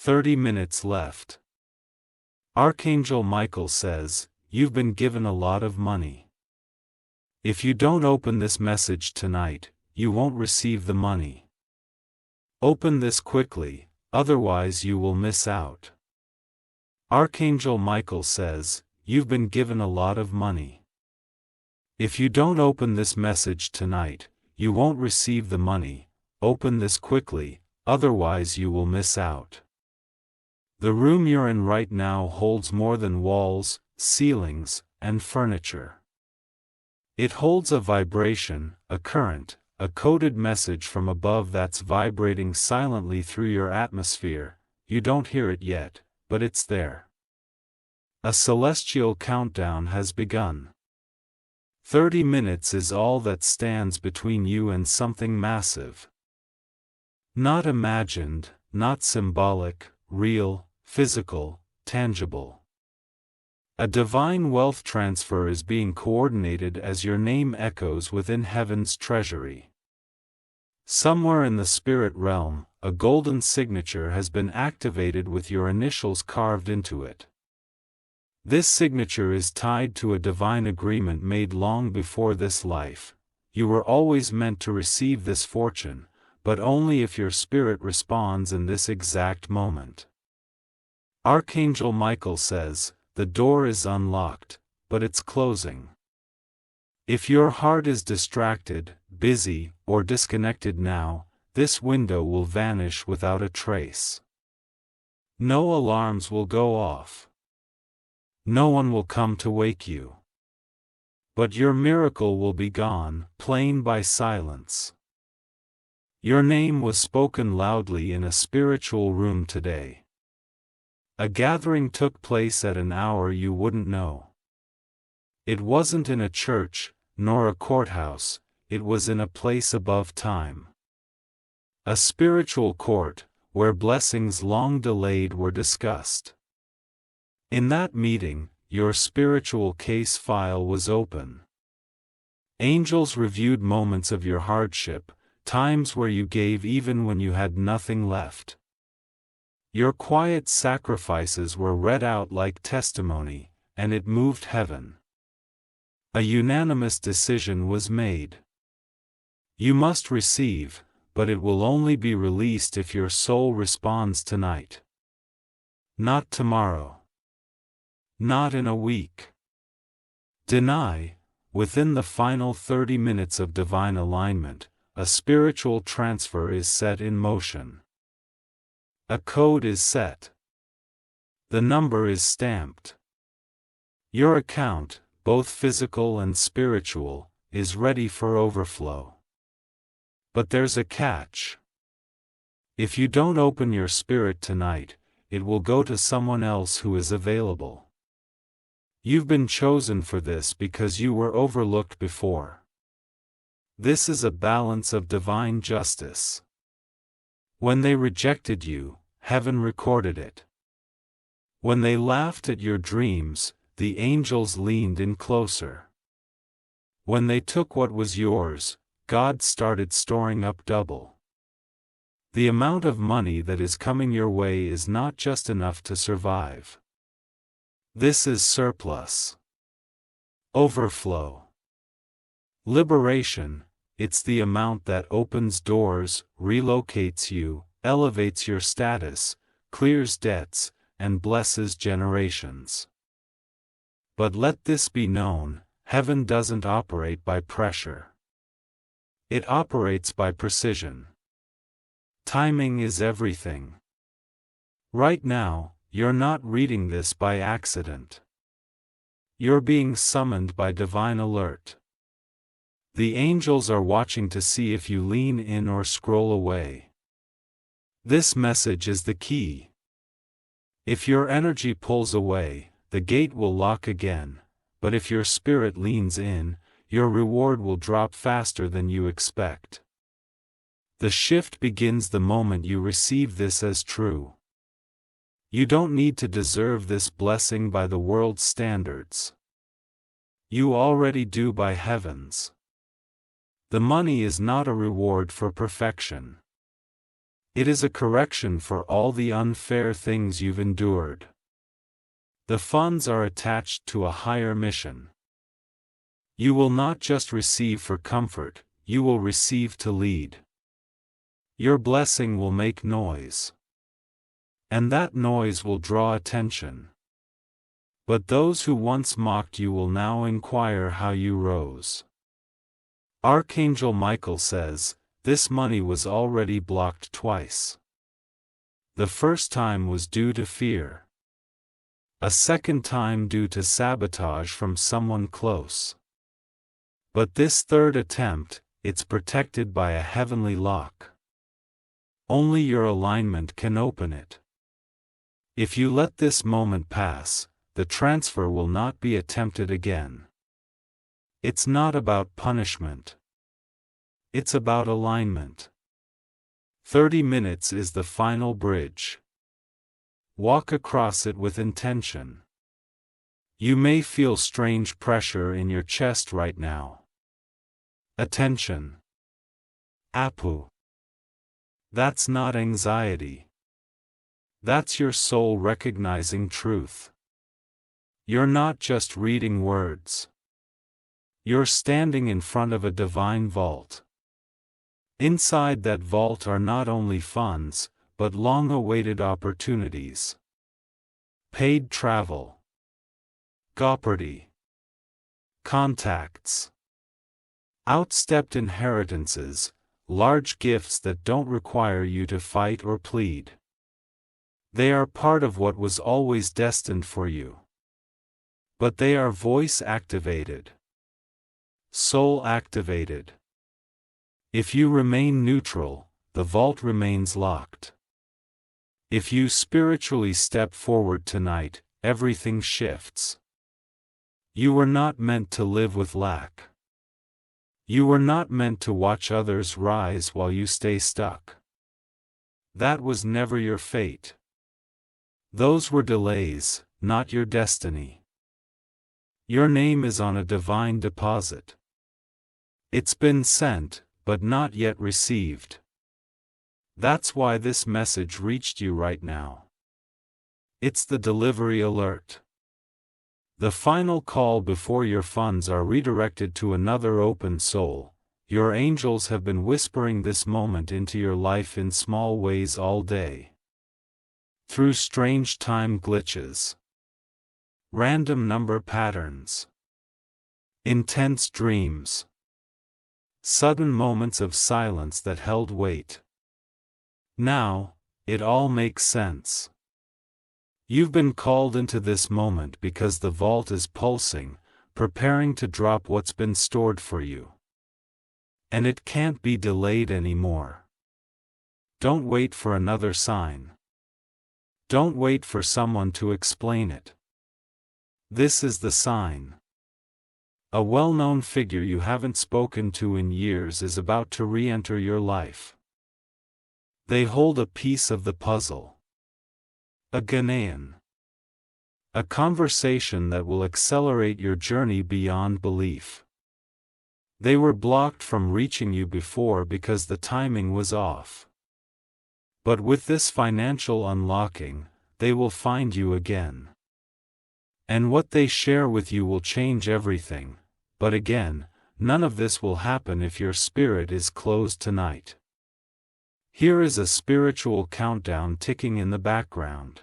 30 minutes left. Archangel Michael says, you've been given a lot of money. If you don't open this message tonight, you won't receive the money. Open this quickly, otherwise you will miss out. Archangel Michael says, you've been given a lot of money. If you don't open this message tonight, you won't receive the money. Open this quickly, otherwise you will miss out. The room you're in right now holds more than walls, ceilings, and furniture. It holds a vibration, a current, a coded message from above that's vibrating silently through your atmosphere. You don't hear it yet, but it's there. A celestial countdown has begun. 30 minutes is all that stands between you and something massive. Not imagined, not symbolic, real, physical, tangible. A divine wealth transfer is being coordinated as your name echoes within heaven's treasury. Somewhere in the spirit realm, a golden signature has been activated with your initials carved into it. This signature is tied to a divine agreement made long before this life. You were always meant to receive this fortune, but only if your spirit responds in this exact moment. Archangel Michael says, the door is unlocked, but it's closing. If your heart is distracted, busy, or disconnected now, this window will vanish without a trace. No alarms will go off. No one will come to wake you. But your miracle will be gone, plain by silence. Your name was spoken loudly in a spiritual room today. A gathering took place at an hour you wouldn't know. It wasn't in a church, nor a courthouse, it was in a place above time. A spiritual court, where blessings long delayed were discussed. In that meeting, your spiritual case file was open. Angels reviewed moments of your hardship, times where you gave even when you had nothing left. Your quiet sacrifices were read out like testimony, and it moved heaven. A unanimous decision was made. You must receive, but it will only be released if your soul responds tonight. Not tomorrow. Not in a week. Deny, within the final 30 minutes of divine alignment, a spiritual transfer is set in motion. A code is set. The number is stamped. Your account, both physical and spiritual, is ready for overflow. But there's a catch. If you don't open your spirit tonight, it will go to someone else who is available. You've been chosen for this because you were overlooked before. This is a balance of divine justice. When they rejected you, heaven recorded it. When they laughed at your dreams, the angels leaned in closer. When they took what was yours, God started storing up double. The amount of money that is coming your way is not just enough to survive. This is surplus. Overflow. Liberation, it's the amount that opens doors, relocates you, elevates your status, clears debts, and blesses generations. But let this be known, heaven doesn't operate by pressure. It operates by precision. Timing is everything. Right now, you're not reading this by accident. You're being summoned by divine alert. The angels are watching to see if you lean in or scroll away. This message is the key. If your energy pulls away, the gate will lock again, but if your spirit leans in, your reward will drop faster than you expect. The shift begins the moment you receive this as true. You don't need to deserve this blessing by the world's standards. You already do by heaven's. The money is not a reward for perfection. It is a correction for all the unfair things you've endured. The funds are attached to a higher mission. You will not just receive for comfort, you will receive to lead. Your blessing will make noise. And that noise will draw attention. But those who once mocked you will now inquire how you rose. Archangel Michael says, this money was already blocked twice. The first time was due to fear. A second time due to sabotage from someone close. But this third attempt, it's protected by a heavenly lock. Only your alignment can open it. If you let this moment pass, the transfer will not be attempted again. It's not about punishment. It's about alignment. 30 minutes is the final bridge. Walk across it with intention. You may feel strange pressure in your chest right now. Attention. Apu. That's not anxiety. That's your soul recognizing truth. You're not just reading words. You're standing in front of a divine vault. Inside that vault are not only funds, but long-awaited opportunities. Paid travel. Property. Contacts. Outstepped inheritances, large gifts that don't require you to fight or plead. They are part of what was always destined for you. But they are voice-activated. Soul-activated. If you remain neutral, the vault remains locked. If you spiritually step forward tonight, everything shifts. You were not meant to live with lack. You were not meant to watch others rise while you stay stuck. That was never your fate. Those were delays, not your destiny. Your name is on a divine deposit. It's been sent, but not yet received. That's why this message reached you right now. It's the delivery alert. The final call before your funds are redirected to another open soul. Your angels have been whispering this moment into your life in small ways all day. Through strange time glitches. Random number patterns. Intense dreams. Sudden moments of silence that held weight. Now, it all makes sense. You've been called into this moment because the vault is pulsing, preparing to drop what's been stored for you. And it can't be delayed anymore. Don't wait for another sign. Don't wait for someone to explain it. This is the sign. A well-known figure you haven't spoken to in years is about to re-enter your life. They hold a piece of the puzzle. A Ghanaian. A conversation that will accelerate your journey beyond belief. They were blocked from reaching you before because the timing was off. But with this financial unlocking, they will find you again. And what they share with you will change everything, but again, none of this will happen if your spirit is closed tonight. Here is a spiritual countdown ticking in the background.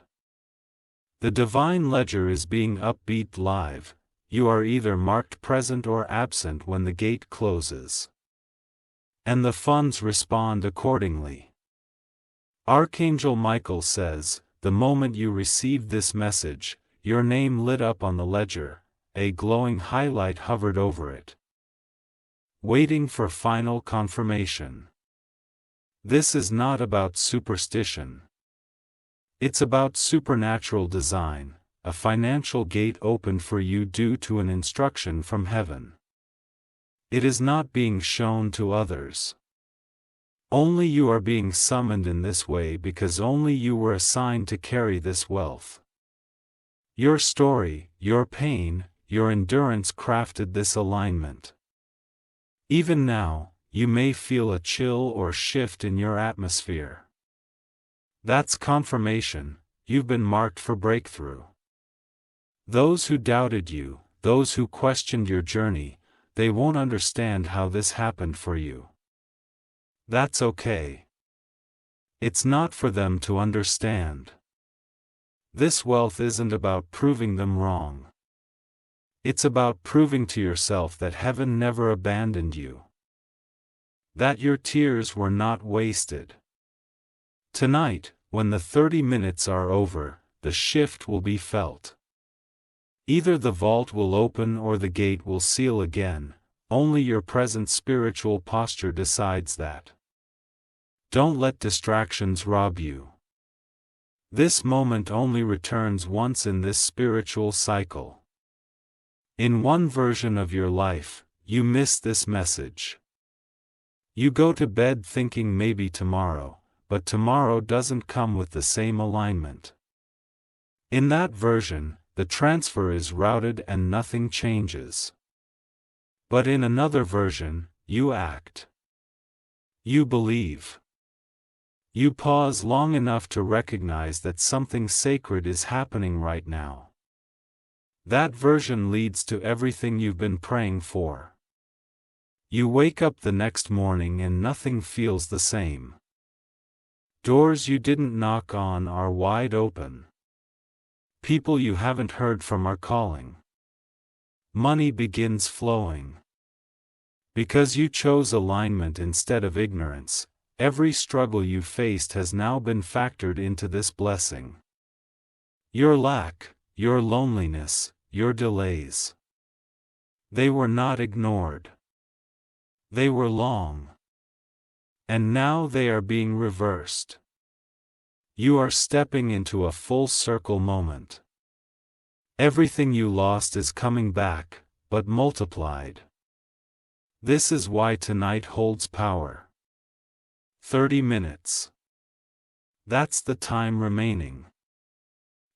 The divine ledger is being upbeat live. You are either marked present or absent when the gate closes. And the funds respond accordingly. Archangel Michael says, the moment you received this message, your name lit up on the ledger, a glowing highlight hovered over it. Waiting for final confirmation. This is not about superstition. It's about supernatural design, a financial gate opened for you due to an instruction from heaven. It is not being shown to others. Only you are being summoned in this way because only you were assigned to carry this wealth. Your story, your pain, your endurance crafted this alignment. Even now, you may feel a chill or shift in your atmosphere. That's confirmation, you've been marked for breakthrough. Those who doubted you, those who questioned your journey, they won't understand how this happened for you. That's okay. It's not for them to understand. This wealth isn't about proving them wrong. It's about proving to yourself that heaven never abandoned you. That your tears were not wasted. Tonight, when the 30 minutes are over, the shift will be felt. Either the vault will open or the gate will seal again, only your present spiritual posture decides that. Don't let distractions rob you. This moment only returns once in this spiritual cycle. In one version of your life, you miss this message. You go to bed thinking maybe tomorrow, but tomorrow doesn't come with the same alignment. In that version, the transfer is routed and nothing changes. But in another version, you act. You believe. You pause long enough to recognize that something sacred is happening right now. That version leads to everything you've been praying for. You wake up the next morning and nothing feels the same. Doors you didn't knock on are wide open. People you haven't heard from are calling. Money begins flowing. Because you chose alignment instead of ignorance, every struggle you faced has now been factored into this blessing. Your lack, your loneliness, your delays. They were not ignored. They were long. And now they are being reversed. You are stepping into a full circle moment. Everything you lost is coming back, but multiplied. This is why tonight holds power. 30 minutes. That's the time remaining.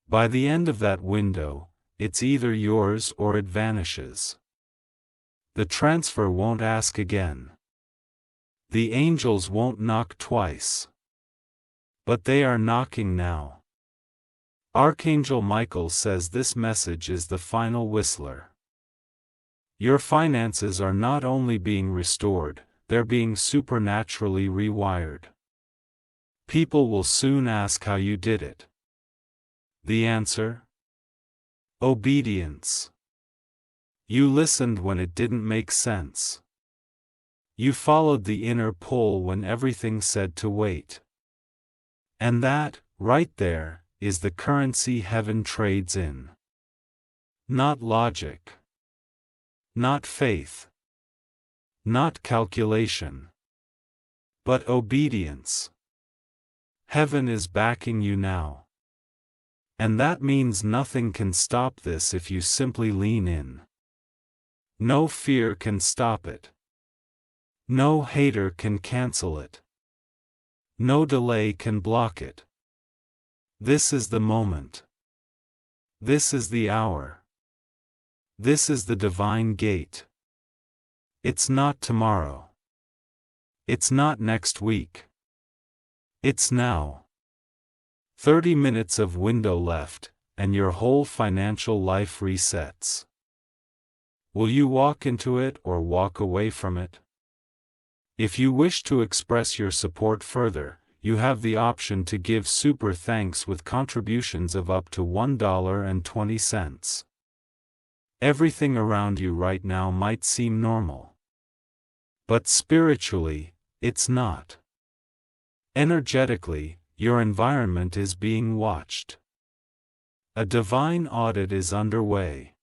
By the end of that window, it's either yours or it vanishes. The transfer won't ask again. The angels won't knock twice. But they are knocking now. Archangel Michael says this message is the final whistler. Your finances are not only being restored, they're being supernaturally rewired. People will soon ask how you did it. The answer? Obedience. You listened when it didn't make sense. You followed the inner pull when everything said to wait. And that, right there, is the currency heaven trades in. Not logic. Not faith. Not calculation. But obedience. Heaven is backing you now. And that means nothing can stop this if you simply lean in. No fear can stop it. No hater can cancel it. No delay can block it. This is the moment. This is the hour. This is the divine gate. It's not tomorrow. It's not next week. It's now. 30 minutes of window left, and your whole financial life resets. Will you walk into it or walk away from it? If you wish to express your support further, you have the option to give super thanks with contributions of up to $1.20. Everything around you right now might seem normal. But spiritually, it's not. Energetically, your environment is being watched. A divine audit is underway.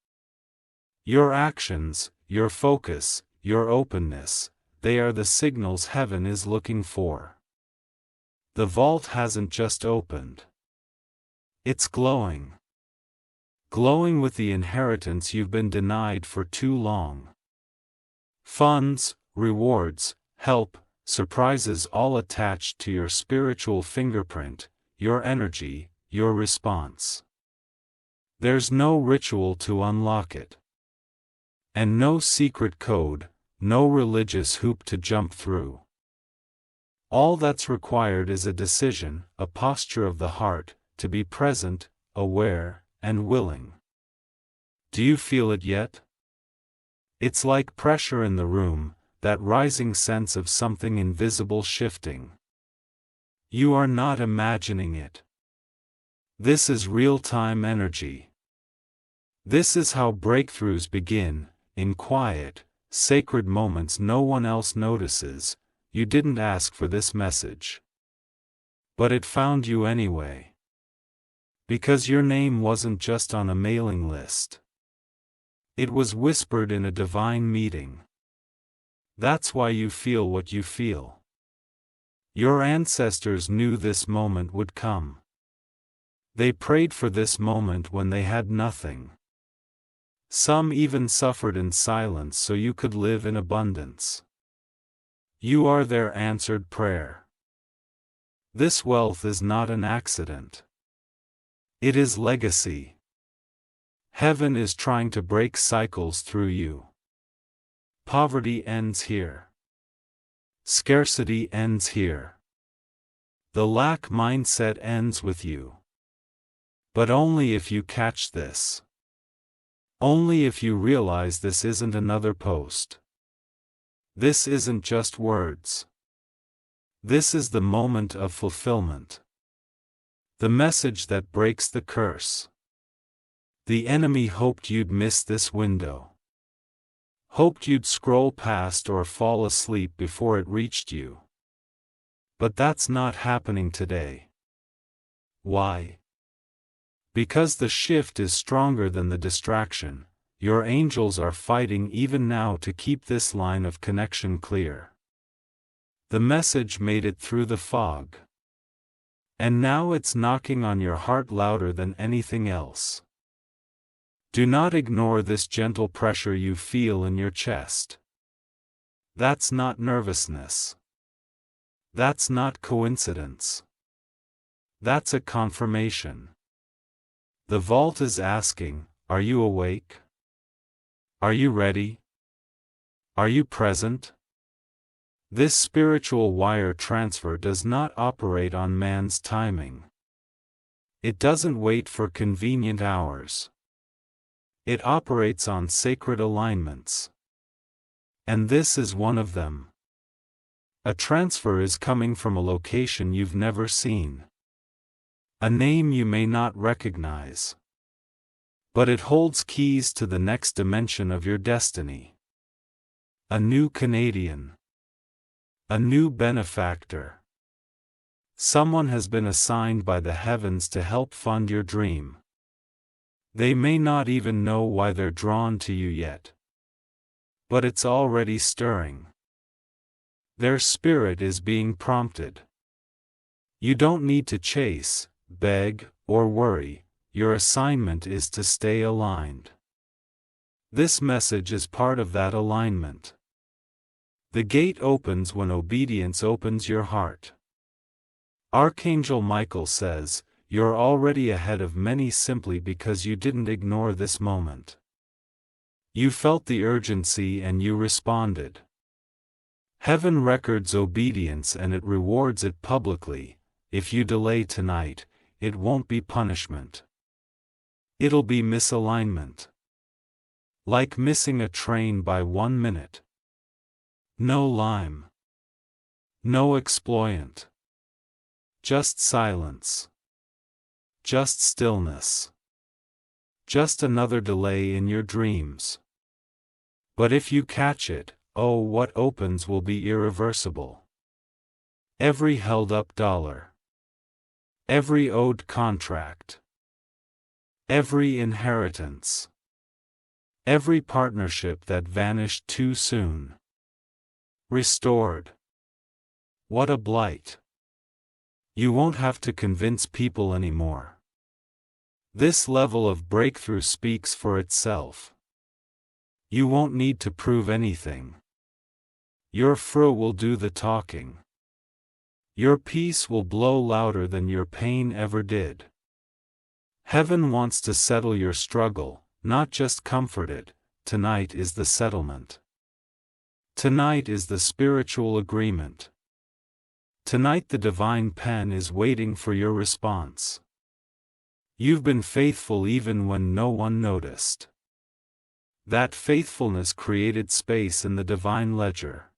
Your actions, your focus, your openness, they are the signals heaven is looking for. The vault hasn't just opened. It's glowing. Glowing with the inheritance you've been denied for too long. Funds, rewards, help, surprises all attached to your spiritual fingerprint, your energy, your response. There's no ritual to unlock it. And no secret code, no religious hoop to jump through. All that's required is a decision, a posture of the heart, to be present, aware, and willing. Do you feel it yet? It's like pressure in the room, that rising sense of something invisible shifting. You are not imagining it. This is real-time energy. This is how breakthroughs begin, in quiet, sacred moments no one else notices. You didn't ask for this message. But it found you anyway. Because your name wasn't just on a mailing list. It was whispered in a divine meeting. That's why you feel what you feel. Your ancestors knew this moment would come. They prayed for this moment when they had nothing. Some even suffered in silence so you could live in abundance. You are their answered prayer. This wealth is not an accident. It is legacy. Heaven is trying to break cycles through you. Poverty ends here. Scarcity ends here. The lack mindset ends with you. But only if you catch this. Only if you realize this isn't another post. This isn't just words. This is the moment of fulfillment. The message that breaks the curse. The enemy hoped you'd miss this window. Hoped you'd scroll past or fall asleep before it reached you. But that's not happening today. Why? Because the shift is stronger than the distraction. Your angels are fighting even now to keep this line of connection clear. The message made it through the fog. And now it's knocking on your heart louder than anything else. Do not ignore this gentle pressure you feel in your chest. That's not nervousness. That's not coincidence. That's a confirmation. The vault is asking, are you awake? Are you ready? Are you present? This spiritual wire transfer does not operate on man's timing. It doesn't wait for convenient hours. It operates on sacred alignments. And this is one of them. A transfer is coming from a location you've never seen. A name you may not recognize. But it holds keys to the next dimension of your destiny. A new Canadian. A new benefactor. Someone has been assigned by the heavens to help fund your dream. They may not even know why they're drawn to you yet. But it's already stirring. Their spirit is being prompted. You don't need to chase, beg, or worry. Your assignment is to stay aligned. This message is part of that alignment. The gate opens when obedience opens your heart. Archangel Michael says, you're already ahead of many simply because you didn't ignore this moment. You felt the urgency and you responded. Heaven records obedience and it rewards it publicly. If you delay tonight, it won't be punishment. It'll be misalignment. Like missing a train by 1 minute. No lime. No exploit. Just silence. Just stillness. Just another delay in your dreams. But if you catch it, oh, what opens will be irreversible. Every held-up dollar. Every owed contract. Every inheritance. Every partnership that vanished too soon. Restored. What a blight. You won't have to convince people anymore. This level of breakthrough speaks for itself. You won't need to prove anything. Your fro will do the talking. Your peace will blow louder than your pain ever did. Heaven wants to settle your struggle, not just comfort it. Tonight is the settlement. Tonight is the spiritual agreement. Tonight the divine pen is waiting for your response. You've been faithful even when no one noticed. That faithfulness created space in the divine ledger.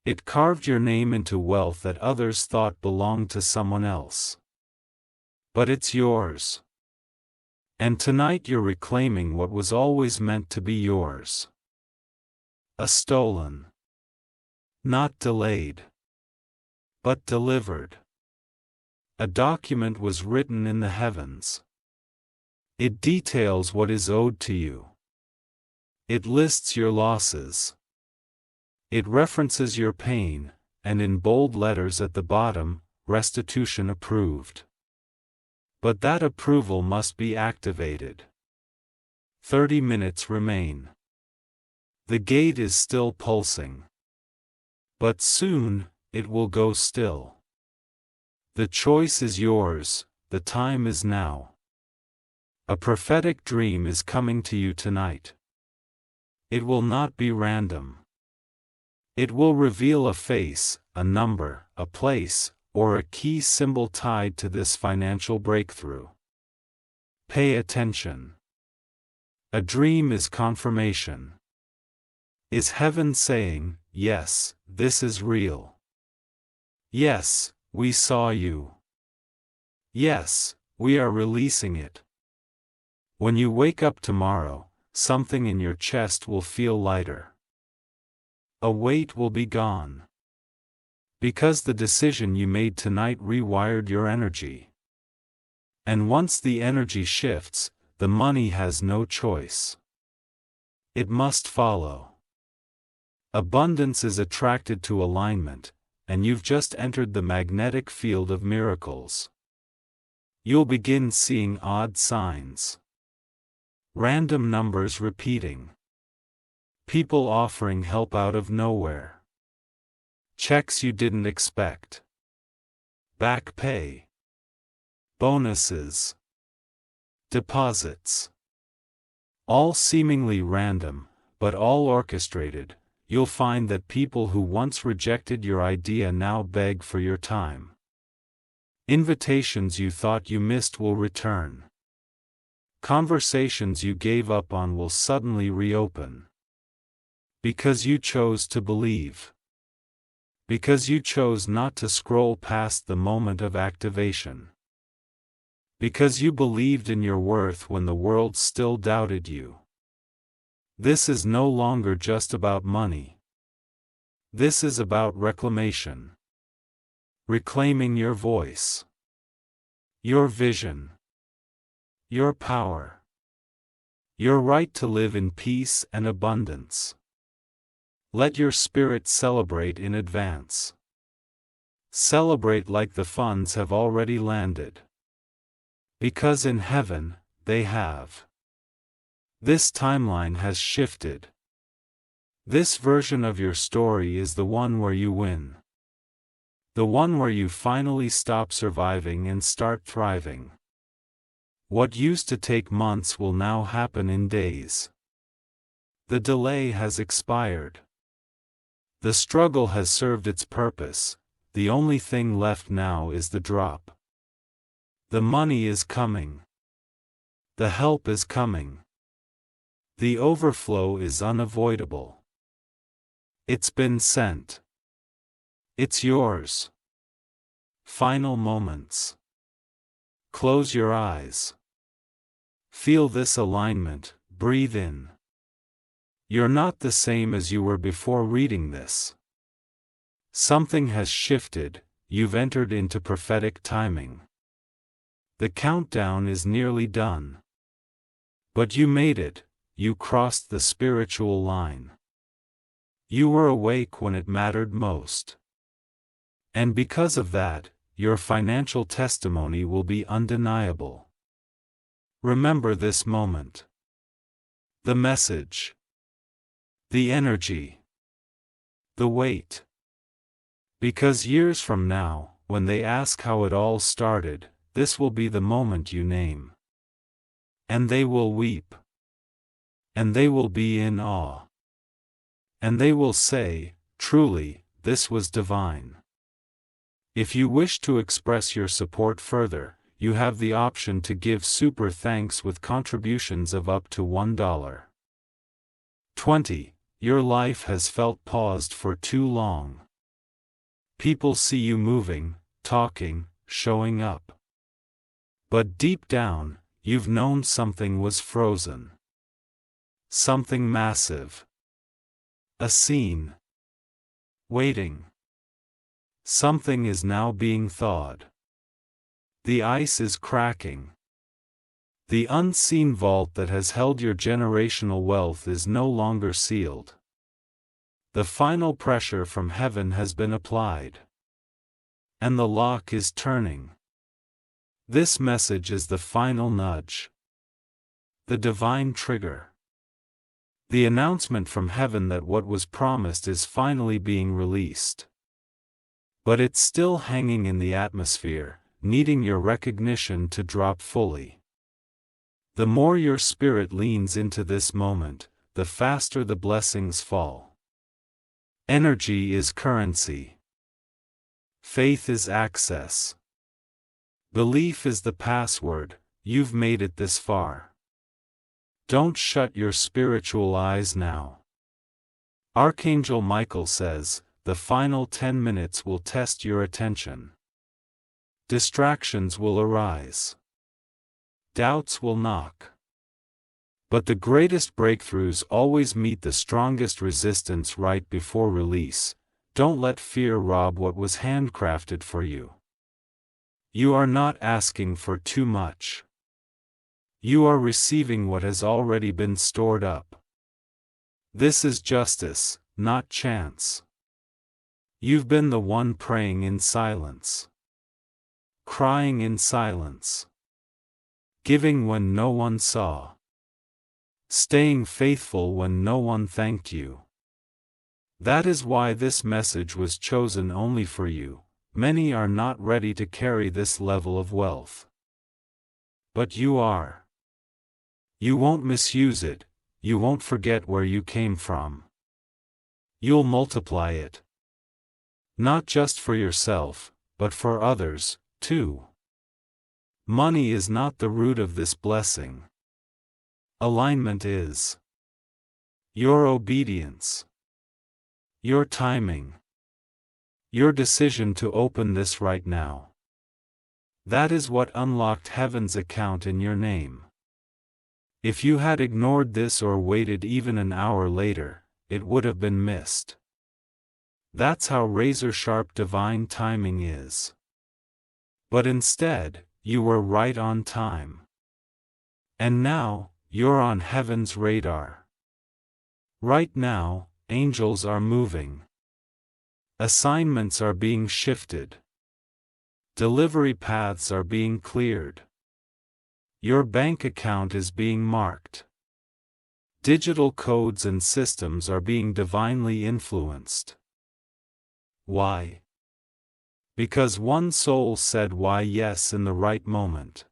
It carved your name into wealth that others thought belonged to someone else. But it's yours. And tonight you're reclaiming what was always meant to be yours. A stolen. Not delayed. But delivered. A document was written in the heavens. It details what is owed to you. It lists your losses. It references your pain, and in bold letters at the bottom, restitution approved. But that approval must be activated. 30 minutes remain. The gate is still pulsing. But soon, it will go still. The choice is yours, the time is now. A prophetic dream is coming to you tonight. It will not be random. It will reveal a face, a number, a place, or a key symbol tied to this financial breakthrough. Pay attention. A dream is confirmation. Is heaven saying, yes, this is real? Yes, we saw you. Yes, we are releasing it. When you wake up tomorrow, something in your chest will feel lighter. A weight will be gone. Because the decision you made tonight rewired your energy. And once the energy shifts, the money has no choice. It must follow. Abundance is attracted to alignment, and you've just entered the magnetic field of miracles. You'll begin seeing odd signs. Random numbers repeating. People offering help out of nowhere. Checks you didn't expect. Back pay. Bonuses. Deposits. All seemingly random, but all orchestrated. You'll find that people who once rejected your idea now beg for your time. Invitations you thought you missed will return. Conversations you gave up on will suddenly reopen. Because you chose to believe. Because you chose not to scroll past the moment of activation. Because you believed in your worth when the world still doubted you. This is no longer just about money. This is about reclamation. Reclaiming your voice. Your vision. Your power. Your right to live in peace and abundance. Let your spirit celebrate in advance. Celebrate like the funds have already landed. Because in heaven, they have. This timeline has shifted. This version of your story is the one where you win. The one where you finally stop surviving and start thriving. What used to take months will now happen in days. The delay has expired. The struggle has served its purpose, the only thing left now is the drop. The money is coming. The help is coming. The overflow is unavoidable. It's been sent. It's yours. Final moments. Close your eyes. Feel this alignment, breathe in. You're not the same as you were before reading this. Something has shifted, you've entered into prophetic timing. The countdown is nearly done. But you made it, you crossed the spiritual line. You were awake when it mattered most. And because of that, your financial testimony will be undeniable. Remember this moment. The message. The energy. The weight. Because years from now, when they ask how it all started, this will be the moment you name. And they will weep. And they will be in awe. And they will say, truly, this was divine. If you wish to express your support further, you have the option to give super thanks with contributions of up to $1. 20. Your life has felt paused for too long. People see you moving, talking, showing up. But deep down, you've known something was frozen. Something massive. A scene. Waiting. Something is now being thawed. The ice is cracking. The unseen vault that has held your generational wealth is no longer sealed. The final pressure from heaven has been applied. And the lock is turning. This message is the final nudge. The divine trigger. The announcement from heaven that what was promised is finally being released. But it's still hanging in the atmosphere, needing your recognition to drop fully. The more your spirit leans into this moment, the faster the blessings fall. Energy is currency. Faith is access. Belief is the password. You've made it this far. Don't shut your spiritual eyes now. Archangel Michael says, the final 10 minutes will test your attention. Distractions will arise. Doubts will knock. But the greatest breakthroughs always meet the strongest resistance right before release. Don't let fear rob what was handcrafted for you. You are not asking for too much. You are receiving what has already been stored up. This is justice, not chance. You've been the one praying in silence. Crying in silence. Giving when no one saw. Staying faithful when no one thanked you. That is why this message was chosen only for you. Many are not ready to carry this level of wealth. But you are. You won't misuse it, you won't forget where you came from. You'll multiply it. Not just for yourself, but for others, too. Money is not the root of this blessing. Alignment is. Your obedience. Your timing. Your decision to open this right now. That is what unlocked heaven's account in your name. If you had ignored this or waited even an hour later, it would have been missed. That's how razor-sharp divine timing is. But instead, you were right on time. And now, you're on heaven's radar. Right now, angels are moving. Assignments are being shifted. Delivery paths are being cleared. Your bank account is being marked. Digital codes and systems are being divinely influenced. Why? Because one soul said why yes in the right moment.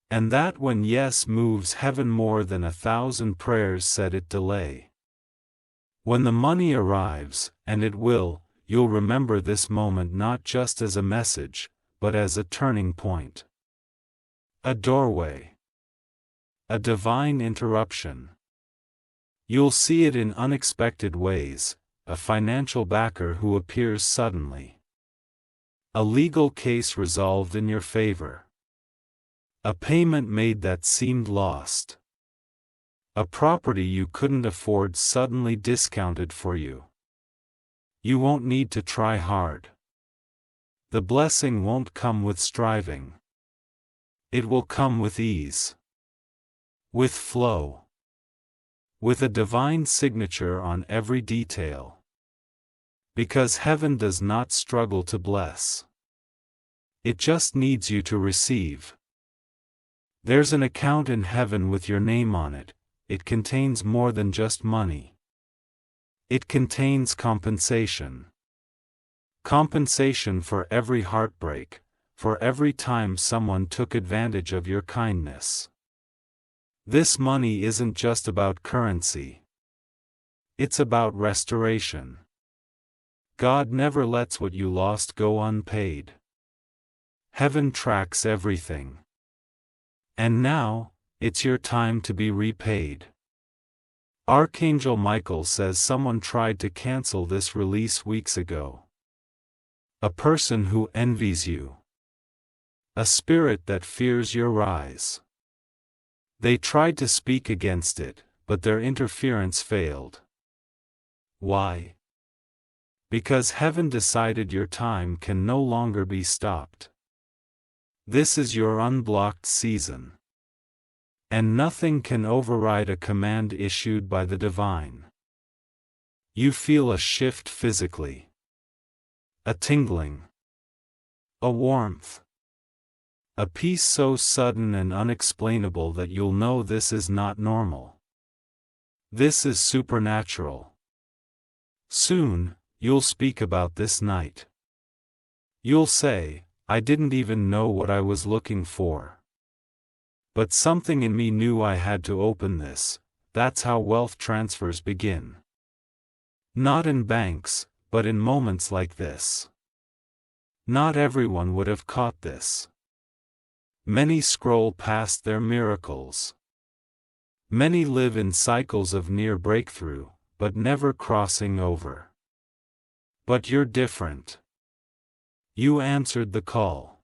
And that when yes moves heaven more than 1,000 prayers said it delay. When the money arrives, and it will, you'll remember this moment not just as a message, but as a turning point. A doorway. A divine interruption. You'll see it in unexpected ways, a financial backer who appears suddenly. A legal case resolved in your favor. A payment made that seemed lost. A property you couldn't afford suddenly discounted for you. You won't need to try hard. The blessing won't come with striving. It will come with ease. With flow. With a divine signature on every detail. Because heaven does not struggle to bless. It just needs you to receive. There's an account in heaven with your name on it. It contains more than just money. It contains compensation. Compensation for every heartbreak, for every time someone took advantage of your kindness. This money isn't just about currency. It's about restoration. God never lets what you lost go unpaid. Heaven tracks everything. And now, it's your time to be repaid. Archangel Michael says someone tried to cancel this release weeks ago. A person who envies you. A spirit that fears your rise. They tried to speak against it, but their interference failed. Why? Because heaven decided your time can no longer be stopped. This is your unblocked season. And nothing can override a command issued by the divine. You feel a shift physically. A tingling. A warmth. A peace so sudden and unexplainable that you'll know this is not normal. This is supernatural. Soon, you'll speak about this night. You'll say, I didn't even know what I was looking for. But something in me knew I had to open this. That's how wealth transfers begin. Not in banks, but in moments like this. Not everyone would have caught this. Many scroll past their miracles. Many live in cycles of near breakthrough, but never crossing over. But you're different. You answered the call.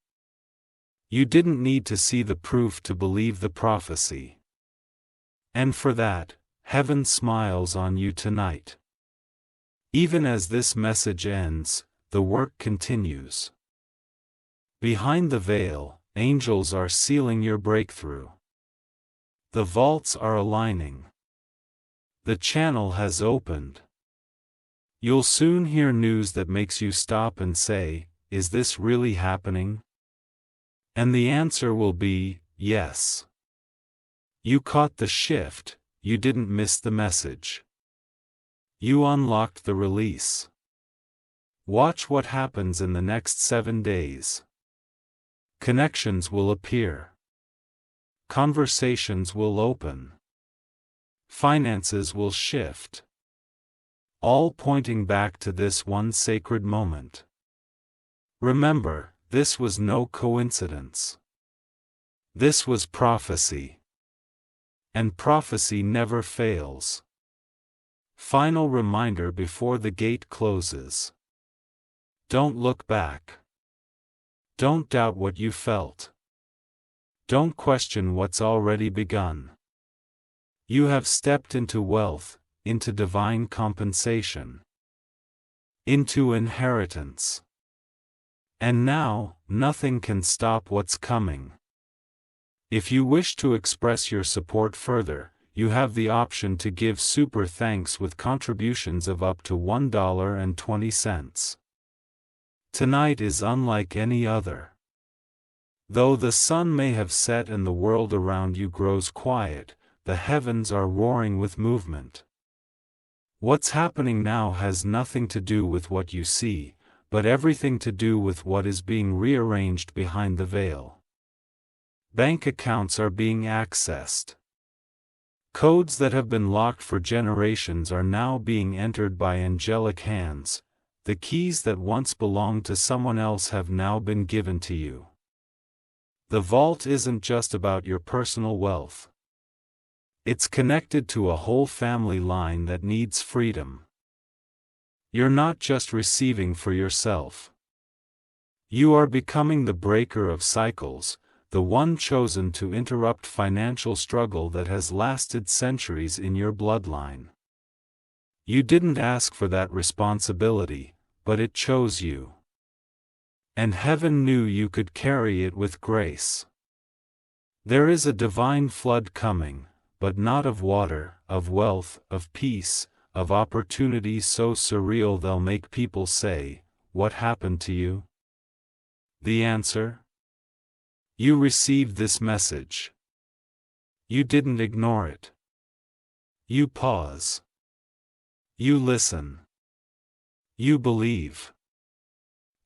You didn't need to see the proof to believe the prophecy. And for that, heaven smiles on you tonight. Even as this message ends, the work continues. Behind the veil, angels are sealing your breakthrough. The vaults are aligning. The channel has opened. You'll soon hear news that makes you stop and say, is this really happening? And the answer will be, yes. You caught the shift, you didn't miss the message. You unlocked the release. Watch what happens in the next 7 days. Connections will appear. Conversations will open. Finances will shift. All pointing back to this one sacred moment. Remember, this was no coincidence. This was prophecy. And prophecy never fails. Final reminder before the gate closes. Don't look back. Don't doubt what you felt. Don't question what's already begun. You have stepped into wealth, into divine compensation. Into inheritance. And now, nothing can stop what's coming. If you wish to express your support further, you have the option to give super thanks with contributions of up to $1.20. Tonight is unlike any other. Though the sun may have set and the world around you grows quiet, the heavens are roaring with movement. What's happening now has nothing to do with what you see, but everything to do with what is being rearranged behind the veil. Bank accounts are being accessed. Codes that have been locked for generations are now being entered by angelic hands. The keys that once belonged to someone else have now been given to you. The vault isn't just about your personal wealth. It's connected to a whole family line that needs freedom. You're not just receiving for yourself. You are becoming the breaker of cycles, the one chosen to interrupt financial struggle that has lasted centuries in your bloodline. You didn't ask for that responsibility, but it chose you. And heaven knew you could carry it with grace. There is a divine flood coming, but not of water, of wealth, of peace, of opportunity so surreal they'll make people say, "What happened to you?" The answer? You received this message. You didn't ignore it. You pause. You listen. You believe.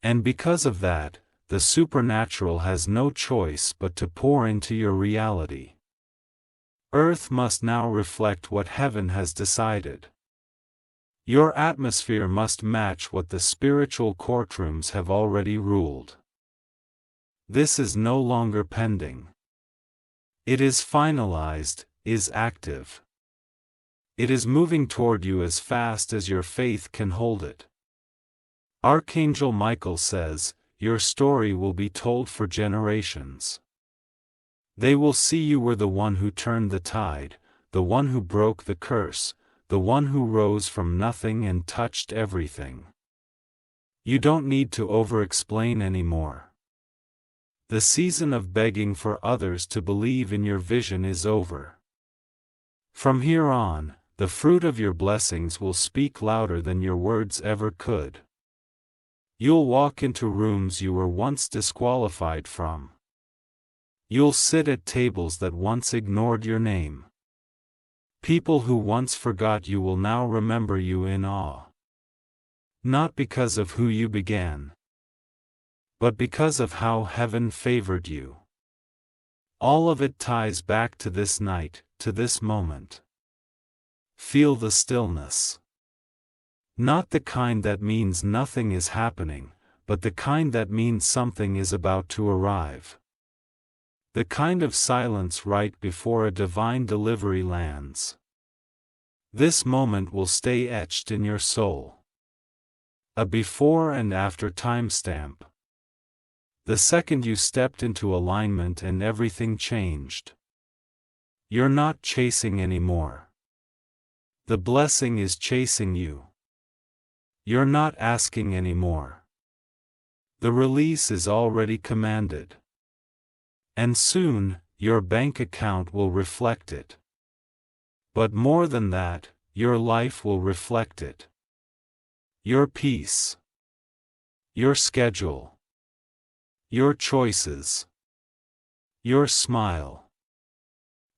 And because of that, the supernatural has no choice but to pour into your reality. Earth must now reflect what heaven has decided. Your atmosphere must match what the spiritual courtrooms have already ruled. This is no longer pending. It is finalized, is active. It is moving toward you as fast as your faith can hold it. Archangel Michael says, your story will be told for generations. They will see you were the one who turned the tide, the one who broke the curse, the one who rose from nothing and touched everything. You don't need to over-explain anymore. The season of begging for others to believe in your vision is over. From here on, the fruit of your blessings will speak louder than your words ever could. You'll walk into rooms you were once disqualified from. You'll sit at tables that once ignored your name. People who once forgot you will now remember you in awe. Not because of who you began, but because of how heaven favored you. All of it ties back to this night, to this moment. Feel the stillness. Not the kind that means nothing is happening, but the kind that means something is about to arrive. The kind of silence right before a divine delivery lands. This moment will stay etched in your soul. A before and after timestamp. The second you stepped into alignment and everything changed. You're not chasing anymore. The blessing is chasing you. You're not asking anymore. The release is already commanded. And soon, your bank account will reflect it. But more than that, your life will reflect it. Your peace. Your schedule. Your choices. Your smile.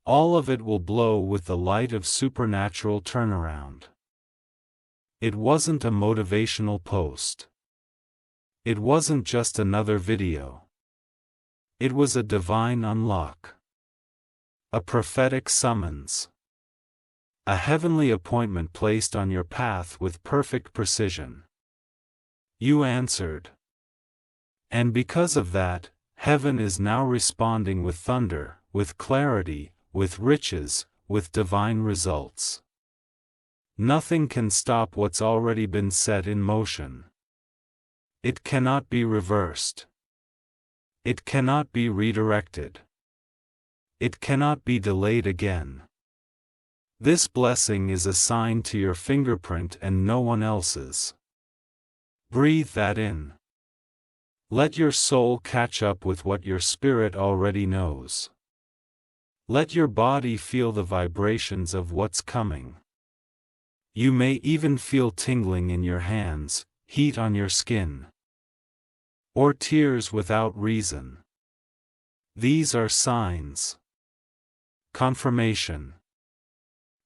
All of it will glow with the light of supernatural turnaround. It wasn't a motivational post. It wasn't just another video. It was a divine unlock. A prophetic summons. A heavenly appointment placed on your path with perfect precision. You answered. And because of that, heaven is now responding with thunder, with clarity, with riches, with divine results. Nothing can stop what's already been set in motion. It cannot be reversed. It cannot be redirected. It cannot be delayed again. This blessing is assigned to your fingerprint and no one else's. Breathe that in. Let your soul catch up with what your spirit already knows. Let your body feel the vibrations of what's coming. You may even feel tingling in your hands, heat on your skin, or tears without reason. These are signs. Confirmation.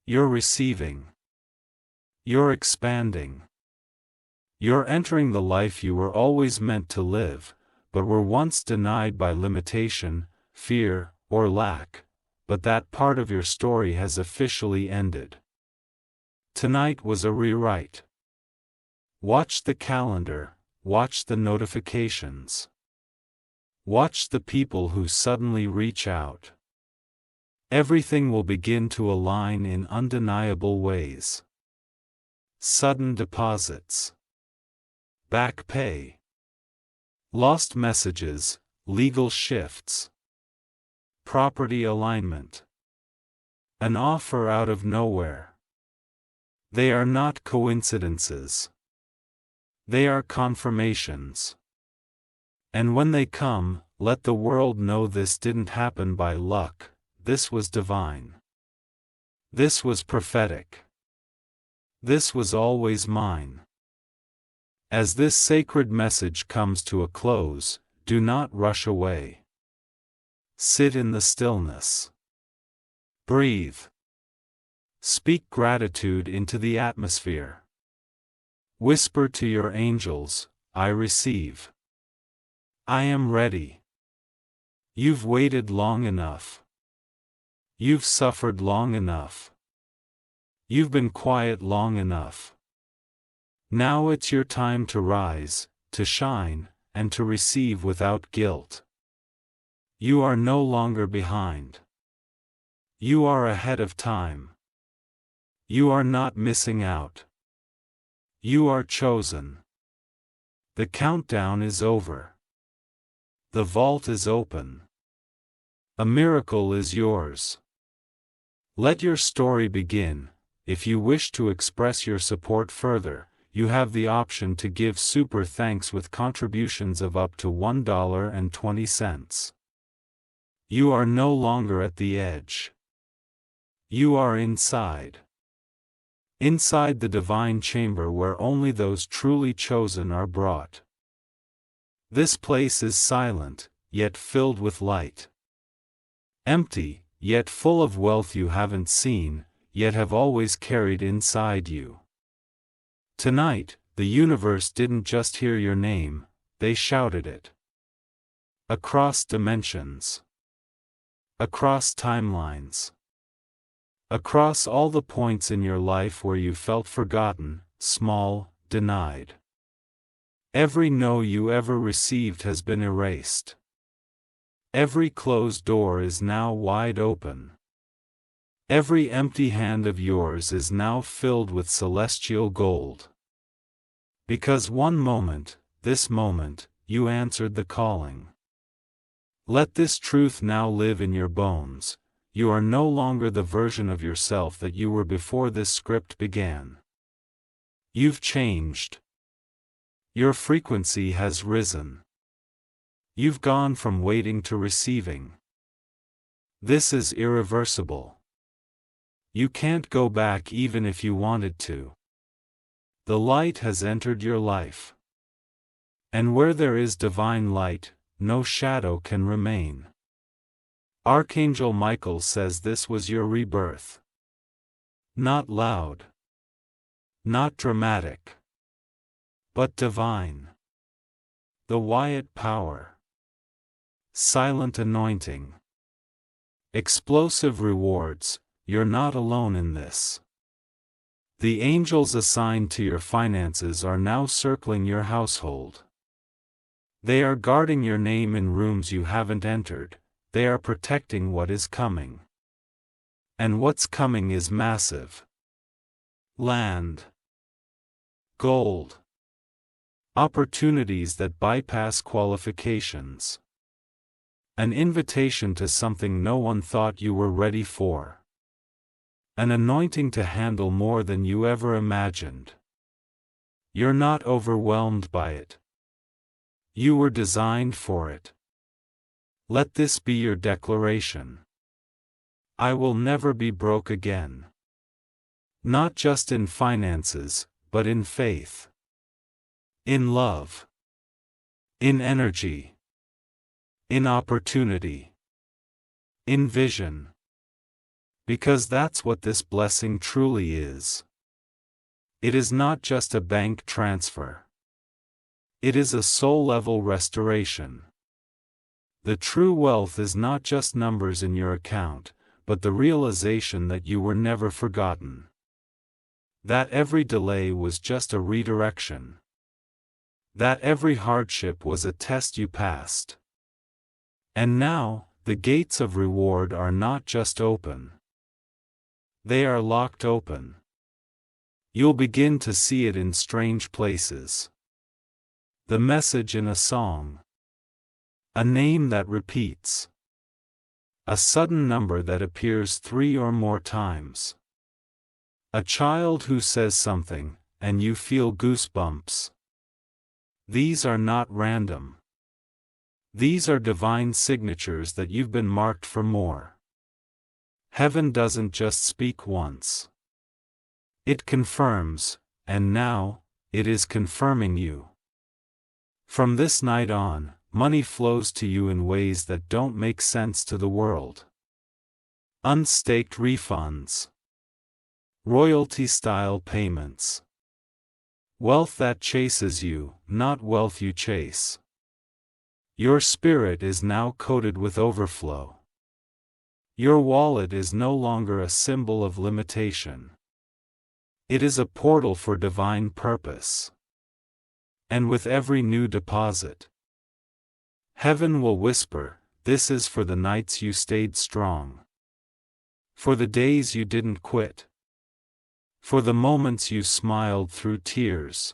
You're receiving. You're expanding. You're entering the life you were always meant to live, but were once denied by limitation, fear, or lack, but that part of your story has officially ended. Tonight was a rewrite. Watch the calendar, watch the notifications. Watch the people who suddenly reach out. Everything will begin to align in undeniable ways. Sudden deposits. Back pay. Lost messages, legal shifts. Property alignment. An offer out of nowhere. They are not coincidences. They are confirmations. And when they come, let the world know this didn't happen by luck, this was divine. This was prophetic. This was always mine. As this sacred message comes to a close, do not rush away. Sit in the stillness. Breathe. Speak gratitude into the atmosphere. Whisper to your angels, I receive. I am ready. You've waited long enough. You've suffered long enough. You've been quiet long enough. Now it's your time to rise, to shine, and to receive without guilt. You are no longer behind. You are ahead of time. You are not missing out. You are chosen. The countdown is over. The vault is open. A miracle is yours. Let your story begin. If you wish to express your support further, you have the option to give super thanks with contributions of up to $1.20. You are no longer at the edge. You are inside. Inside the divine chamber where only those truly chosen are brought. This place is silent, yet filled with light. Empty, yet full of wealth you haven't seen, yet have always carried inside you. Tonight, the universe didn't just hear your name, they shouted it. Across dimensions. Across timelines. Across all the points in your life where you felt forgotten, small, denied. Every no you ever received has been erased. Every closed door is now wide open. Every empty hand of yours is now filled with celestial gold. Because one moment, this moment, you answered the calling. Let this truth now live in your bones. You are no longer the version of yourself that you were before this script began. You've changed. Your frequency has risen. You've gone from waiting to receiving. This is irreversible. You can't go back even if you wanted to. The light has entered your life. And where there is divine light, no shadow can remain. Archangel Michael says this was your rebirth. Not loud. Not dramatic. But divine. The Wyatt power. Silent anointing. Explosive rewards. You're not alone in this. The angels assigned to your finances are now circling your household. They are guarding your name in rooms you haven't entered. They are protecting what is coming. And what's coming is massive. Land. Gold. Opportunities that bypass qualifications. An invitation to something no one thought you were ready for. An anointing to handle more than you ever imagined. You're not overwhelmed by it. You were designed for it. Let this be your declaration. I will never be broke again. Not just in finances, but in faith. In love. In energy. In opportunity. In vision. Because that's what this blessing truly is. It is not just a bank transfer. It is a soul-level restoration. The true wealth is not just numbers in your account, but the realization that you were never forgotten. That every delay was just a redirection. That every hardship was a test you passed. And now, the gates of reward are not just open. They are locked open. You'll begin to see it in strange places. The message in a song. A name that repeats. A sudden number that appears 3 or more times. A child who says something, and you feel goosebumps. These are not random. These are divine signatures that you've been marked for more. Heaven doesn't just speak once. It confirms, and now, it is confirming you. From this night on, money flows to you in ways that don't make sense to the world. Unstaked refunds. Royalty-style payments. Wealth that chases you, not wealth you chase. Your spirit is now coated with overflow. Your wallet is no longer a symbol of limitation. It is a portal for divine purpose. And with every new deposit, heaven will whisper, "This is for the nights you stayed strong. For the days you didn't quit. For the moments you smiled through tears.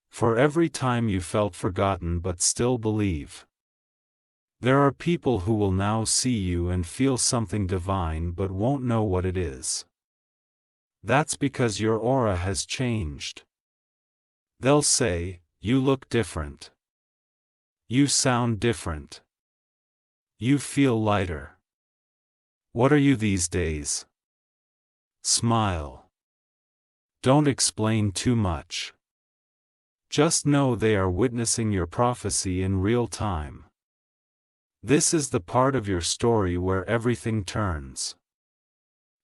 For every time you felt forgotten but still believe." There are people who will now see you and feel something divine but won't know what it is. That's because your aura has changed. They'll say, "You look different. You sound different. You feel lighter. What are you these days?" Smile. Don't explain too much. Just know they are witnessing your prophecy in real time. This is the part of your story where everything turns.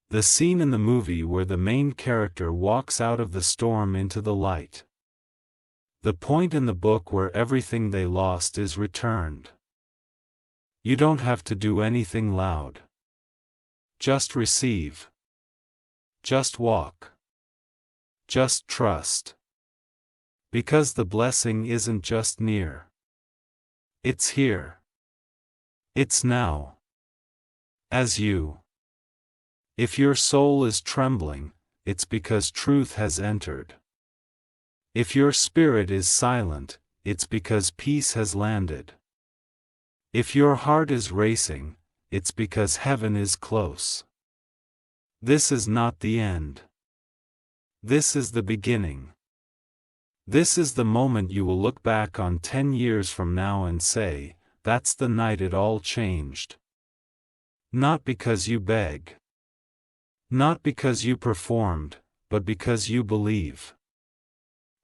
The scene in the movie where the main character walks out of the storm into the light. The point in the book where everything they lost is returned. You don't have to do anything loud. Just receive. Just walk. Just trust. Because the blessing isn't just near. It's here. It's now. As you. If your soul is trembling, it's because truth has entered. If your spirit is silent, it's because peace has landed. If your heart is racing, it's because heaven is close. This is not the end. This is the beginning. This is the moment you will look back on 10 years from now and say, "That's the night it all changed." Not because you beg. Not because you performed, but because you believe.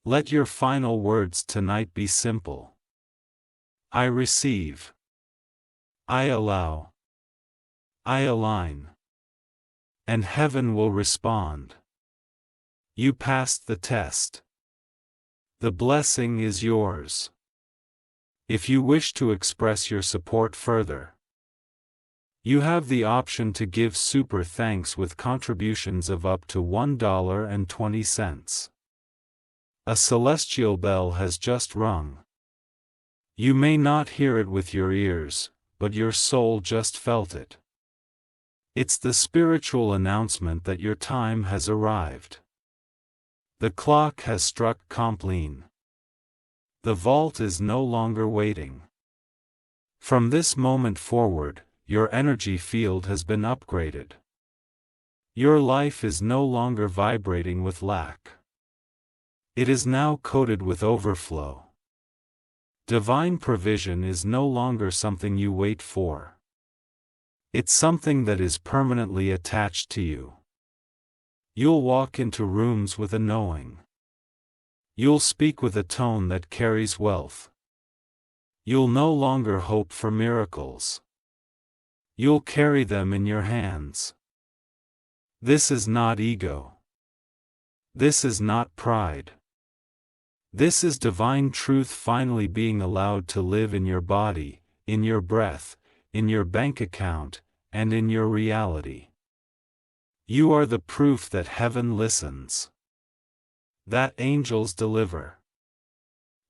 Let your final words tonight be simple. I receive. I allow. I align. And heaven will respond. You passed the test. The blessing is yours. If you wish to express your support further, you have the option to give super thanks with contributions of up to $1.20. A celestial bell has just rung. You may not hear it with your ears, but your soul just felt it. It's the spiritual announcement that your time has arrived. The clock has struck compline. The vault is no longer waiting. From this moment forward, your energy field has been upgraded. Your life is no longer vibrating with lack. It is now coated with overflow. Divine provision is no longer something you wait for. It's something that is permanently attached to you. You'll walk into rooms with a knowing. You'll speak with a tone that carries wealth. You'll no longer hope for miracles. You'll carry them in your hands. This is not ego. This is not pride. This is divine truth finally being allowed to live in your body, in your breath, in your bank account, and in your reality. You are the proof that heaven listens. That angels deliver.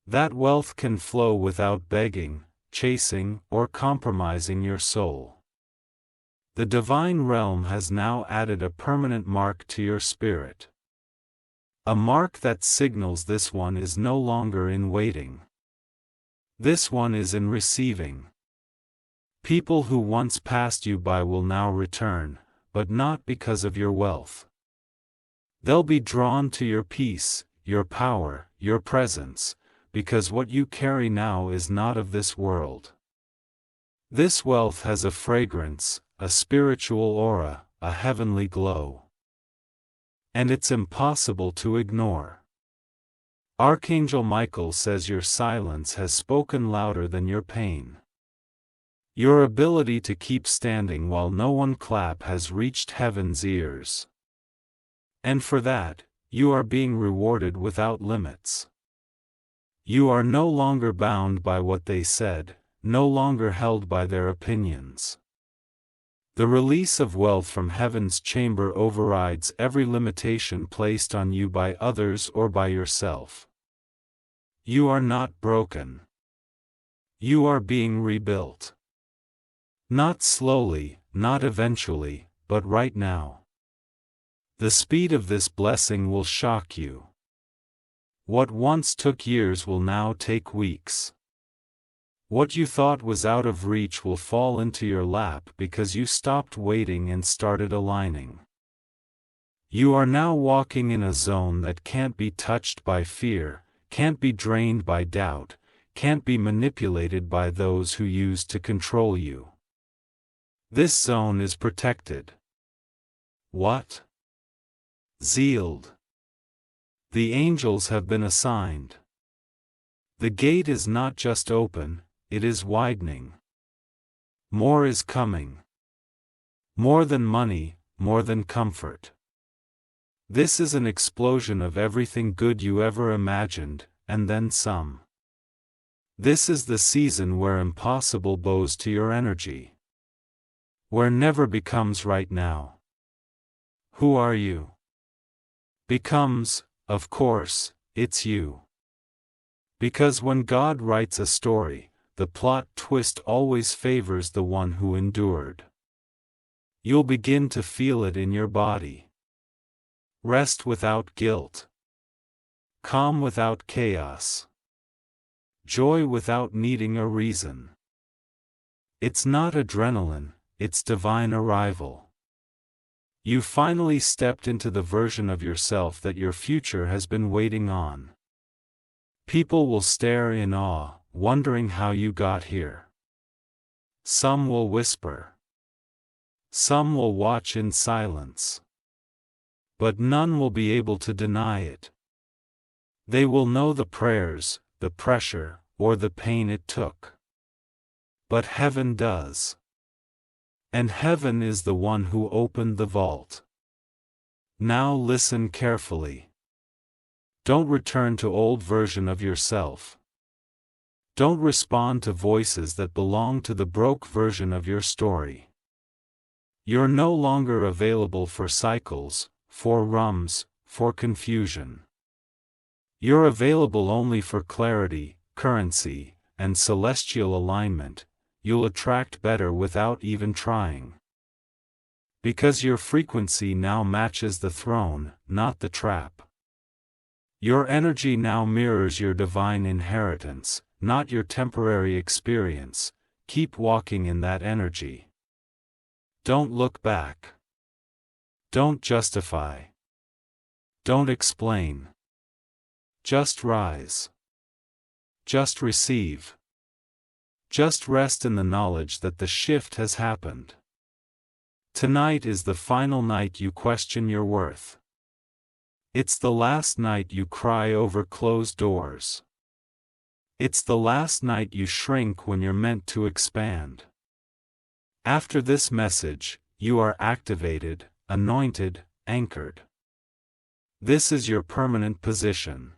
That wealth can flow without begging, chasing, or compromising your soul. The divine realm has now added a permanent mark to your spirit. A mark that signals this one is no longer in waiting. This one is in receiving. People who once passed you by will now return, but not because of your wealth. They'll be drawn to your peace, your power, your presence, because what you carry now is not of this world. This wealth has a fragrance, a spiritual aura, a heavenly glow. And it's impossible to ignore. Archangel Michael says your silence has spoken louder than your pain. Your ability to keep standing while no one claps has reached heaven's ears. And for that, you are being rewarded without limits. You are no longer bound by what they said, no longer held by their opinions. The release of wealth from heaven's chamber overrides every limitation placed on you by others or by yourself. You are not broken. You are being rebuilt. Not slowly, not eventually, but right now. The speed of this blessing will shock you. What once took years will now take weeks. What you thought was out of reach will fall into your lap because you stopped waiting and started aligning. You are now walking in a zone that can't be touched by fear, can't be drained by doubt, can't be manipulated by those who used to control you. This zone is protected. What? Sealed. The angels have been assigned. The gate is not just open, it is widening. More is coming. More than money, more than comfort. This is an explosion of everything good you ever imagined, and then some. This is the season where impossible bows to your energy. Where never becomes right now. Who are you? Becomes, of course, it's you. Because when God writes a story, the plot twist always favors the one who endured. You'll begin to feel it in your body. Rest without guilt. Calm without chaos. Joy without needing a reason. It's not adrenaline, it's divine arrival. You finally stepped into the version of yourself that your future has been waiting on. People will stare in awe, wondering how you got here. Some will whisper. Some will watch in silence. But none will be able to deny it. They will know the prayers, the pressure, or the pain it took. But heaven does. And heaven is the one who opened the vault. Now listen carefully. Don't return to old version of yourself. Don't respond to voices that belong to the broke version of your story. You're no longer available for cycles, for rums, for confusion. You're available only for clarity, currency, and celestial alignment. You'll attract better without even trying. Because your frequency now matches the throne, not the trap. Your energy now mirrors your divine inheritance, not your temporary experience. Keep walking in that energy. Don't look back. Don't justify. Don't explain. Just rise. Just receive. Just rest in the knowledge that the shift has happened. Tonight is the final night you question your worth. It's the last night you cry over closed doors. It's the last night you shrink when you're meant to expand. After this message, you are activated, anointed, anchored. This is your permanent position.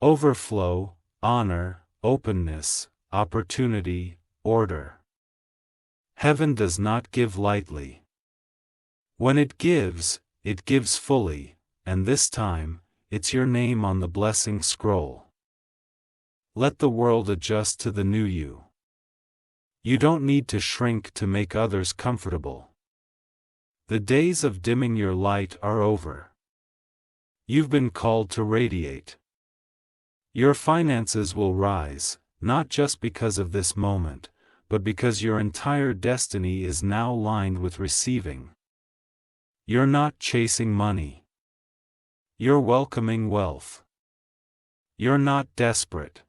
Overflow, honor, openness, opportunity, order. Heaven does not give lightly. When it gives fully, and this time, it's your name on the blessing scroll. Let the world adjust to the new you. You don't need to shrink to make others comfortable. The days of dimming your light are over. You've been called to radiate. Your finances will rise, not just because of this moment, but because your entire destiny is now lined with receiving. You're not chasing money. You're welcoming wealth. You're not desperate.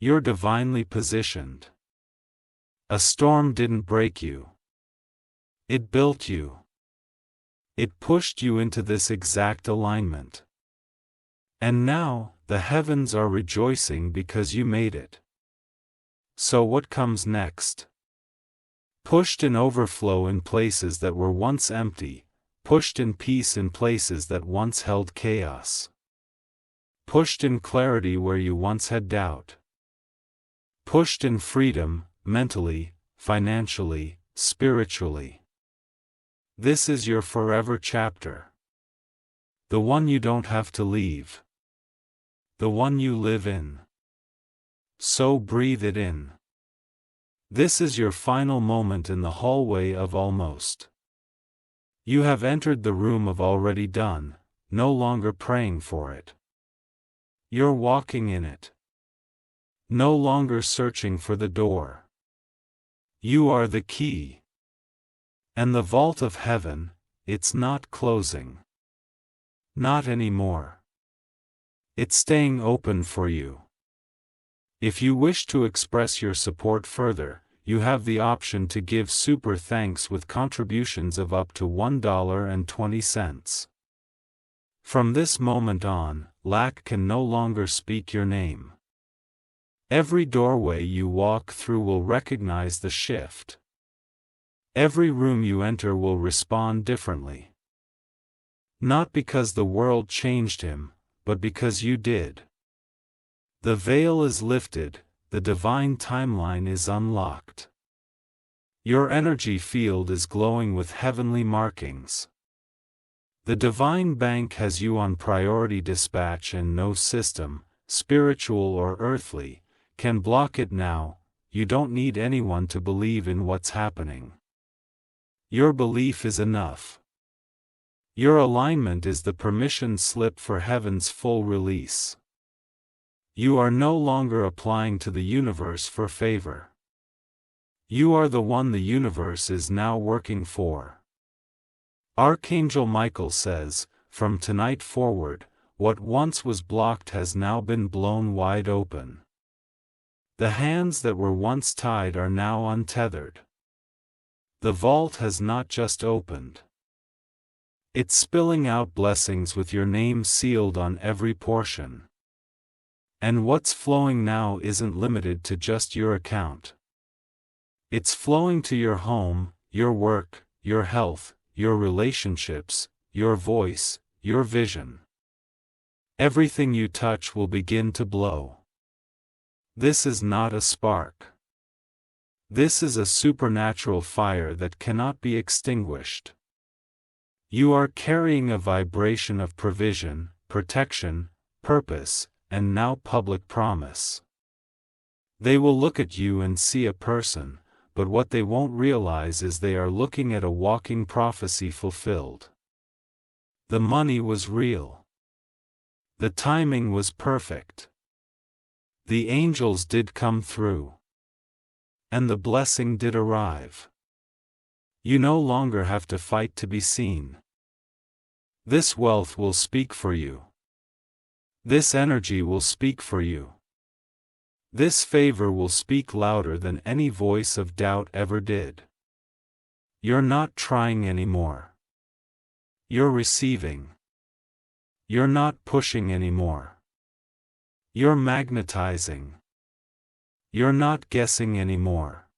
You're divinely positioned. A storm didn't break you. It built you. It pushed you into this exact alignment. And now, the heavens are rejoicing because you made it. So what comes next? Pushed in overflow in places that were once empty, pushed in peace in places that once held chaos. Pushed in clarity where you once had doubt. Pushed in freedom, mentally, financially, spiritually. This is your forever chapter. The one you don't have to leave. The one you live in. So breathe it in. This is your final moment in the hallway of almost. You have entered the room of already done, no longer praying for it. You're walking in it. No longer searching for the door. You are the key. And the vault of heaven, it's not closing. Not anymore. It's staying open for you. If you wish to express your support further, you have the option to give super thanks with contributions of up to $1.20. From this moment on, lack can no longer speak your name. Every doorway you walk through will recognize the shift. Every room you enter will respond differently. Not because the world changed him, but because you did. The veil is lifted, the divine timeline is unlocked. Your energy field is glowing with heavenly markings. The divine bank has you on priority dispatch, and no system, spiritual or earthly, can block it now. You don't need anyone to believe in what's happening. Your belief is enough. Your alignment is the permission slip for heaven's full release. You are no longer applying to the universe for favor. You are the one the universe is now working for. Archangel Michael says, from tonight forward, what once was blocked has now been blown wide open. The hands that were once tied are now untethered. The vault has not just opened. It's spilling out blessings with your name sealed on every portion. And what's flowing now isn't limited to just your account. It's flowing to your home, your work, your health, your relationships, your voice, your vision. Everything you touch will begin to blow. This is not a spark. This is a supernatural fire that cannot be extinguished. You are carrying a vibration of provision, protection, purpose, and now public promise. They will look at you and see a person, but what they won't realize is they are looking at a walking prophecy fulfilled. The money was real. The timing was perfect. The angels did come through. And the blessing did arrive. You no longer have to fight to be seen. This wealth will speak for you. This energy will speak for you. This favor will speak louder than any voice of doubt ever did. You're not trying anymore. You're receiving. You're not pushing anymore. You're magnetizing. You're not guessing anymore.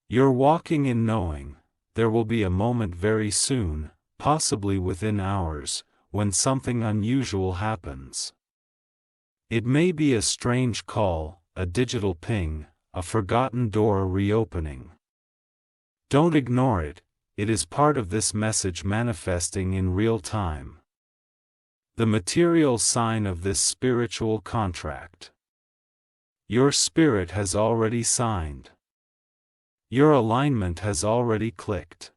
You're walking in knowing. There will be a moment very soon, possibly within hours, when something unusual happens. It may be a strange call, a digital ping, a forgotten door reopening. Don't ignore it, it is part of this message manifesting in real time. The material sign of this spiritual contract. Your spirit has already signed. Your alignment has already clicked.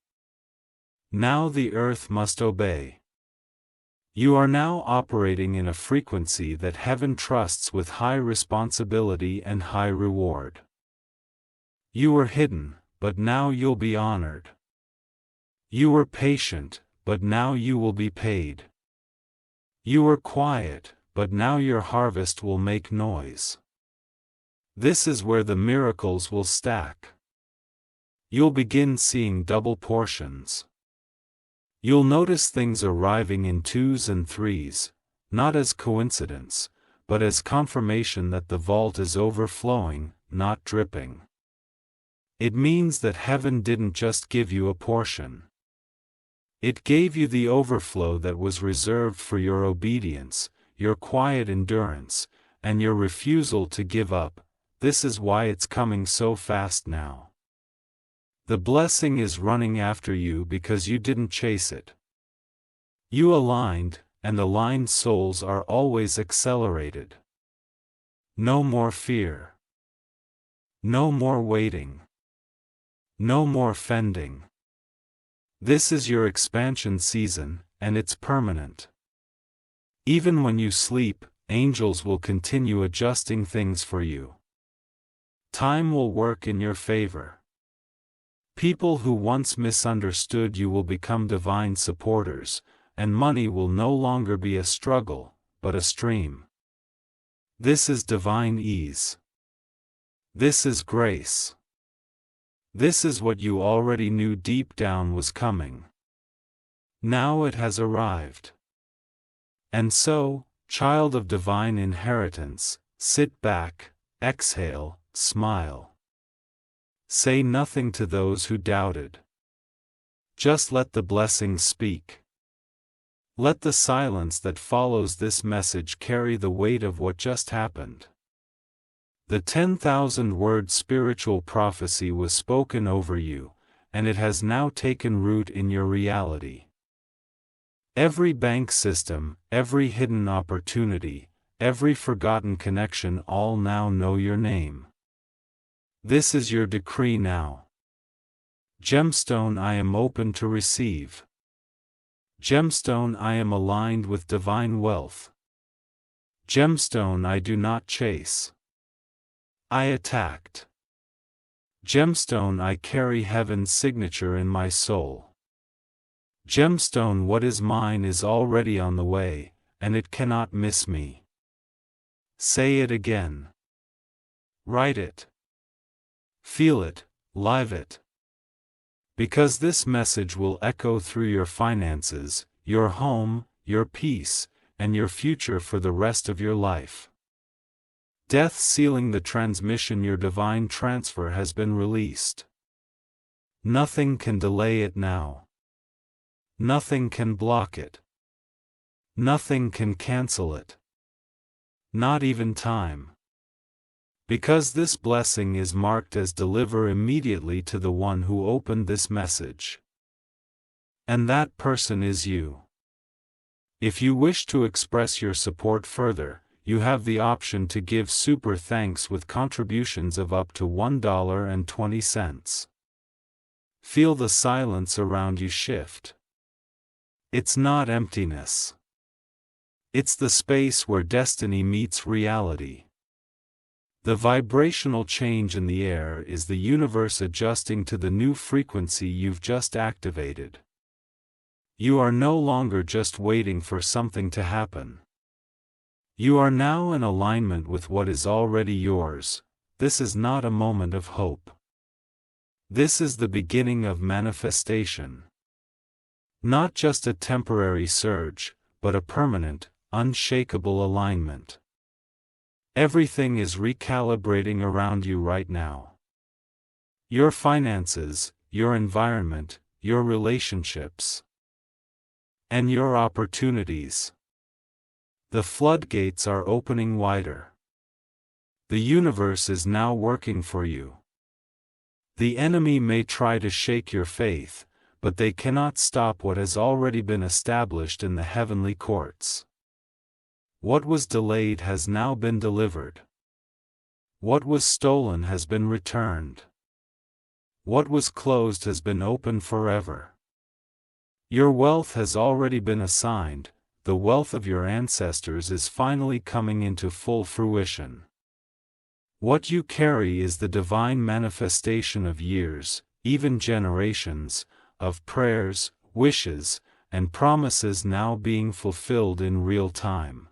Now the earth must obey. You are now operating in a frequency that heaven trusts with high responsibility and high reward. You were hidden, but now you'll be honored. You were patient, but now you will be paid. You were quiet, but now your harvest will make noise. This is where the miracles will stack. You'll begin seeing double portions. You'll notice things arriving in 2s and 3s, not as coincidence, but as confirmation that the vault is overflowing, not dripping. It means that heaven didn't just give you a portion. It gave you the overflow that was reserved for your obedience, your quiet endurance, and your refusal to give up. This is why it's coming so fast now. The blessing is running after you because you didn't chase it. You aligned, and aligned souls are always accelerated. No more fear. No more waiting. No more fending. This is your expansion season, and it's permanent. Even when you sleep, angels will continue adjusting things for you. Time will work in your favor. People who once misunderstood you will become divine supporters, and money will no longer be a struggle, but a stream. This is divine ease. This is grace. This is what you already knew deep down was coming. Now it has arrived. And so, child of divine inheritance, sit back, exhale, smile. Say nothing to those who doubted. Just let the blessings speak. Let the silence that follows this message carry the weight of what just happened. The 10,000-word spiritual prophecy was spoken over you, and it has now taken root in your reality. Every bank system, every hidden opportunity, every forgotten connection all now know your name. This is your decree now. Gemstone, I am open to receive. Gemstone, I am aligned with divine wealth. Gemstone, I do not chase. I attacked. Gemstone, I carry heaven's signature in my soul. Gemstone, what is mine is already on the way, and it cannot miss me. Say it again. Write it. Feel it, live it. Because this message will echo through your finances, your home, your peace, and your future for the rest of your life. Death sealing the transmission, your divine transfer has been released. Nothing can delay it now. Nothing can block it. Nothing can cancel it. Not even time. Because this blessing is marked as deliver immediately to the one who opened this message. And that person is you. If you wish to express your support further, you have the option to give super thanks with contributions of up to $1.20. Feel the silence around you shift. It's not emptiness. It's the space where destiny meets reality. The vibrational change in the air is the universe adjusting to the new frequency you've just activated. You are no longer just waiting for something to happen. You are now in alignment with what is already yours. This is not a moment of hope. This is the beginning of manifestation. Not just a temporary surge, but a permanent, unshakable alignment. Everything is recalibrating around you right now. Your finances, your environment, your relationships, and your opportunities. The floodgates are opening wider. The universe is now working for you. The enemy may try to shake your faith, but they cannot stop what has already been established in the heavenly courts. What was delayed has now been delivered. What was stolen has been returned. What was closed has been opened forever. Your wealth has already been assigned. The wealth of your ancestors is finally coming into full fruition. What you carry is the divine manifestation of years, even generations, of prayers, wishes, and promises now being fulfilled in real time.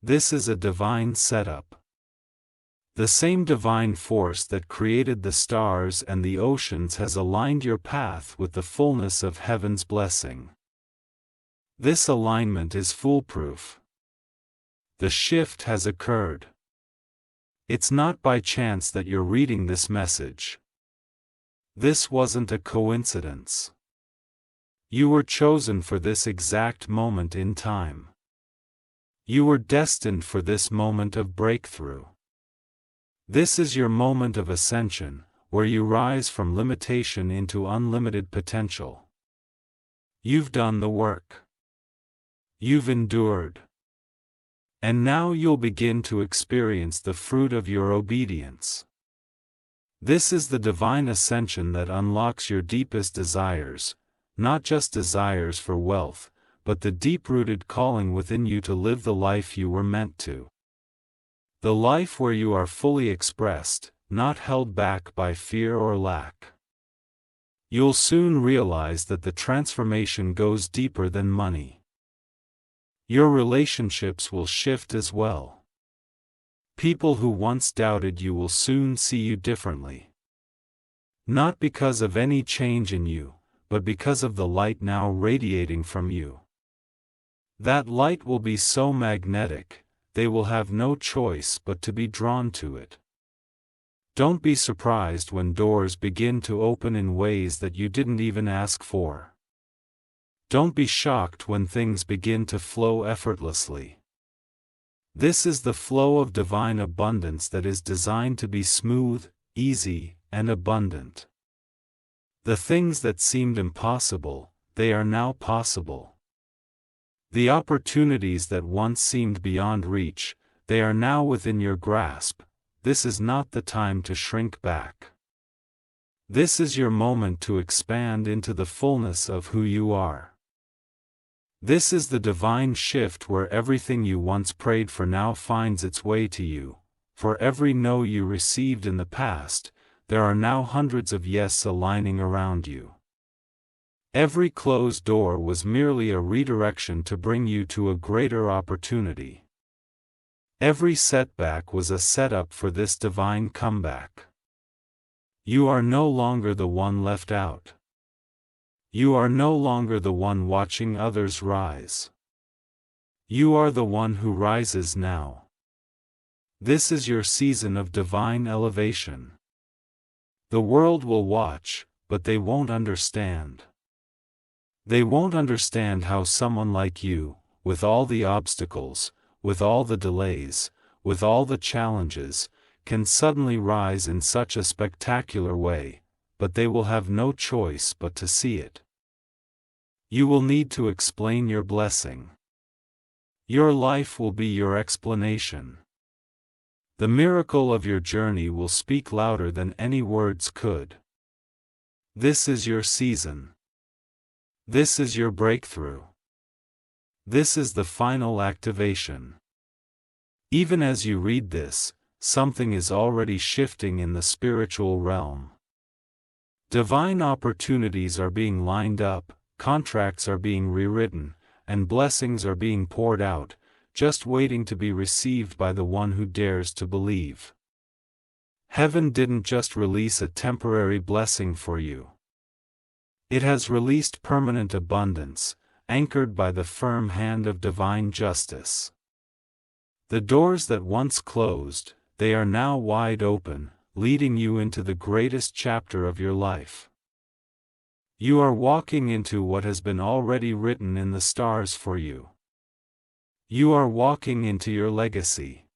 This is a divine setup. The same divine force that created the stars and the oceans has aligned your path with the fullness of heaven's blessing. This alignment is foolproof. The shift has occurred. It's not by chance that you're reading this message. This wasn't a coincidence. You were chosen for this exact moment in time. You were destined for this moment of breakthrough. This is your moment of ascension, where you rise from limitation into unlimited potential. You've done the work. You've endured. And now you'll begin to experience the fruit of your obedience. This is the divine ascension that unlocks your deepest desires, not just desires for wealth, but the deep-rooted calling within you to live the life you were meant to. The life where you are fully expressed, not held back by fear or lack. You'll soon realize that the transformation goes deeper than money. Your relationships will shift as well. People who once doubted you will soon see you differently. Not because of any change in you, but because of the light now radiating from you. That light will be so magnetic, they will have no choice but to be drawn to it. Don't be surprised when doors begin to open in ways that you didn't even ask for. Don't be shocked when things begin to flow effortlessly. This is the flow of divine abundance that is designed to be smooth, easy, and abundant. The things that seemed impossible, they are now possible. The opportunities that once seemed beyond reach, they are now within your grasp. This is not the time to shrink back. This is your moment to expand into the fullness of who you are. This is the divine shift where everything you once prayed for now finds its way to you. For every no you received in the past, there are now hundreds of yes aligning around you. Every closed door was merely a redirection to bring you to a greater opportunity. Every setback was a setup for this divine comeback. You are no longer the one left out. You are no longer the one watching others rise. You are the one who rises now. This is your season of divine elevation. The world will watch, but they won't understand. They won't understand how someone like you, with all the obstacles, with all the delays, with all the challenges, can suddenly rise in such a spectacular way, but they will have no choice but to see it. You will need to explain your blessing. Your life will be your explanation. The miracle of your journey will speak louder than any words could. This is your season. This is your breakthrough. This is the final activation. Even as you read this, something is already shifting in the spiritual realm. Divine opportunities are being lined up, contracts are being rewritten, and blessings are being poured out, just waiting to be received by the one who dares to believe. Heaven didn't just release a temporary blessing for you. It has released permanent abundance, anchored by the firm hand of divine justice. The doors that once closed, they are now wide open, leading you into the greatest chapter of your life. You are walking into what has been already written in the stars for you. You are walking into your legacy.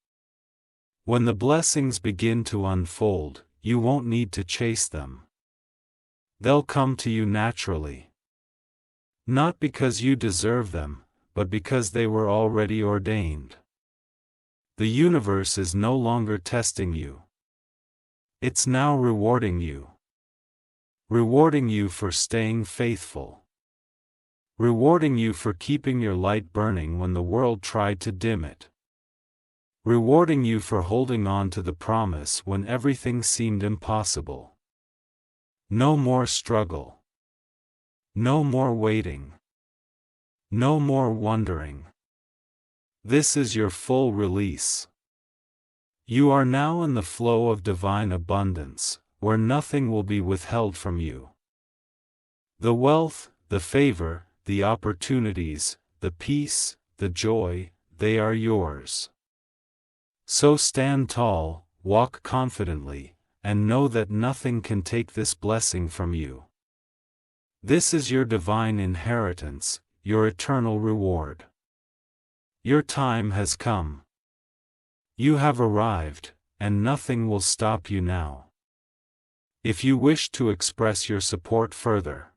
When the blessings begin to unfold, you won't need to chase them. They'll come to you naturally. Not because you deserve them, but because they were already ordained. The universe is no longer testing you. It's now rewarding you. Rewarding you for staying faithful. Rewarding you for keeping your light burning when the world tried to dim it. Rewarding you for holding on to the promise when everything seemed impossible. No more struggle. No more waiting. No more wondering. This is your full release. You are now in the flow of divine abundance, where nothing will be withheld from you. The wealth, the favor, the opportunities, the peace, the joy, they are yours. So stand tall, walk confidently, and know that nothing can take this blessing from you. This is your divine inheritance, your eternal reward. Your time has come. You have arrived, and nothing will stop you now. If you wish to express your support further,